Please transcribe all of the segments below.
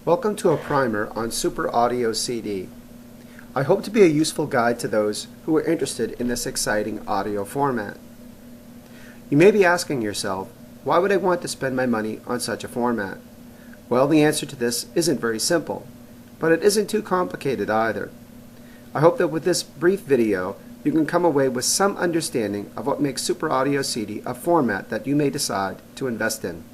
Welcome to a primer on Super Audio CD. I hope to be a useful guide to those who are interested in this exciting audio format. You may be asking yourself, why would I want to spend my money on such a format? Well, the answer to this isn't very simple, but it isn't too complicated either. I hope that with this brief video, you can come away with some understanding of what makes Super Audio CD a format that you may decide to invest in.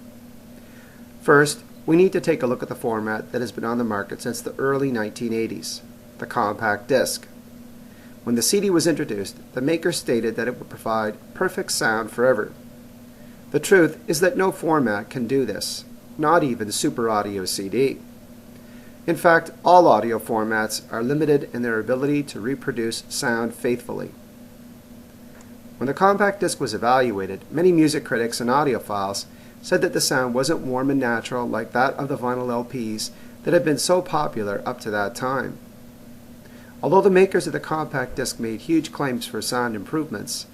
First, we need to take a look at the format that has been on the market since the early 1980s, the compact disc. When the CD was introduced, the maker stated that it would provide perfect sound forever. The truth is that no format can do this, not even Super Audio CD. In fact, all audio formats are limited in their ability to reproduce sound faithfully. When the compact disc was evaluated, many music critics and audiophiles said that the sound wasn't warm and natural like that of the vinyl LPs that had been so popular up to that time. Although the makers of the compact disc made huge claims for sound improvements,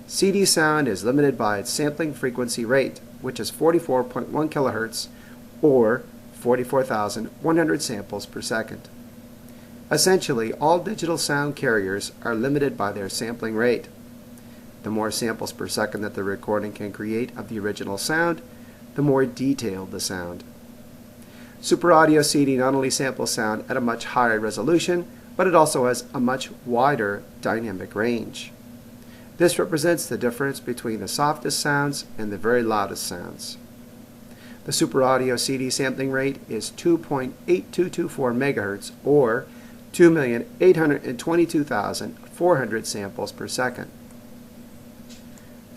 CD sound is limited by its sampling frequency rate, which is 44.1 kHz or 44,100 samples per second. Essentially, all digital sound carriers are limited by their sampling rate. The more samples per second that the recording can create of the original sound, the more detailed the sound. Super Audio CD not only samples sound at a much higher resolution, but it also has a much wider dynamic range. This represents the difference between the softest sounds and the very loudest sounds. The Super Audio CD sampling rate is 2.8224 MHz or 2,822,400 samples per second.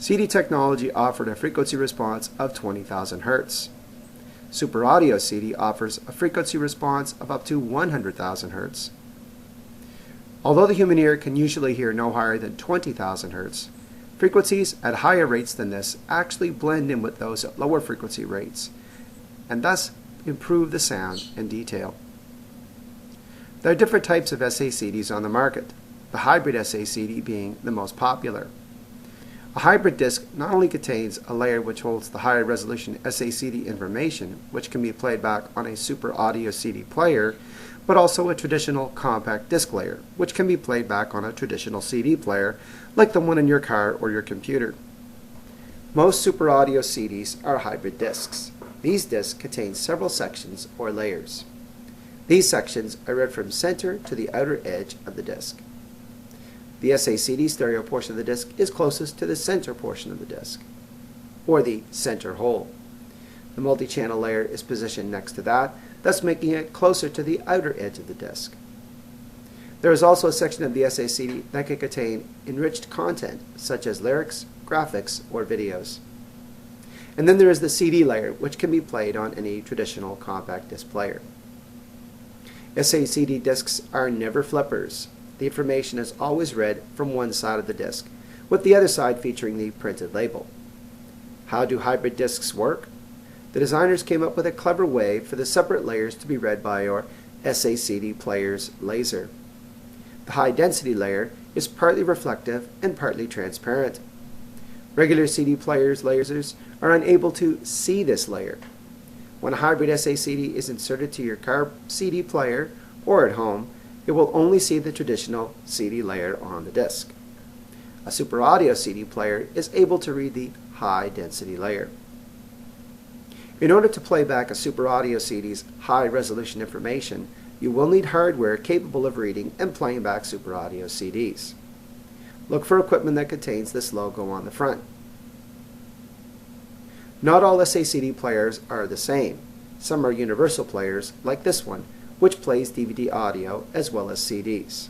CD technology offered a frequency response of 20,000 Hz. Super Audio CD offers a frequency response of up to 100,000 Hz. Although the human ear can usually hear no higher than 20,000 Hz, frequencies at higher rates than this actually blend in with those at lower frequency rates, and thus improve the sound and detail. There are different types of SACDs on the market, the hybrid SACD being the most popular. A hybrid disc not only contains a layer which holds the higher resolution SACD information, which can be played back on a Super Audio CD player, but also a traditional compact disc layer, which can be played back on a traditional CD player, like the one in your car or your computer. Most Super Audio CDs are hybrid discs. These discs contain several sections or layers. These sections are read from center to the outer edge of the disc. The SACD stereo portion of the disc is closest to the center portion of the disc, or the center hole. The multi-channel layer is positioned next to that, thus making it closer to the outer edge of the disc. There is also a section of the SACD that can contain enriched content, such as lyrics, graphics, or videos. And then there is the CD layer, which can be played on any traditional compact disc player. SACD discs are never flippers. The information is always read from one side of the disc, with the other side featuring the printed label. How do hybrid discs work? The designers came up with a clever way for the separate layers to be read by your SACD player's laser. The high density layer is partly reflective and partly transparent. Regular CD players' lasers are unable to see this layer. When a hybrid SACD is inserted to your car CD player or at home, it will only see the traditional CD layer on the disc. A Super Audio CD player is able to read the high density layer. In order to play back a Super Audio CD's high resolution information, you will need hardware capable of reading and playing back Super Audio CDs. Look for equipment that contains this logo on the front. Not all SACD players are the same. Some are universal players, like this one, which plays DVD audio as well as CDs.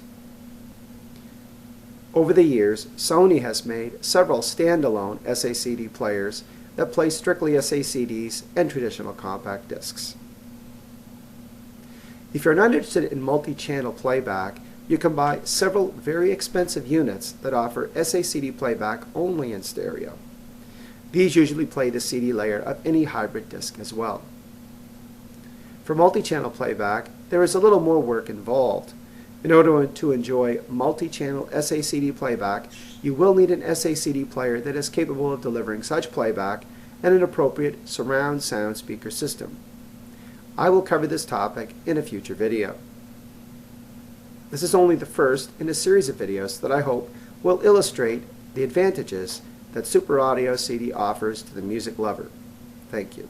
Over the years, Sony has made several standalone SACD players that play strictly SACDs and traditional compact discs. If you're not interested in multi-channel playback, you can buy several very expensive units that offer SACD playback only in stereo. These usually play the CD layer of any hybrid disc as well. For multi-channel playback, there is a little more work involved. In order to enjoy multi-channel SACD playback, you will need an SACD player that is capable of delivering such playback and an appropriate surround sound speaker system. I will cover this topic in a future video. This is only the first in a series of videos that I hope will illustrate the advantages that Super Audio CD offers to the music lover. Thank you.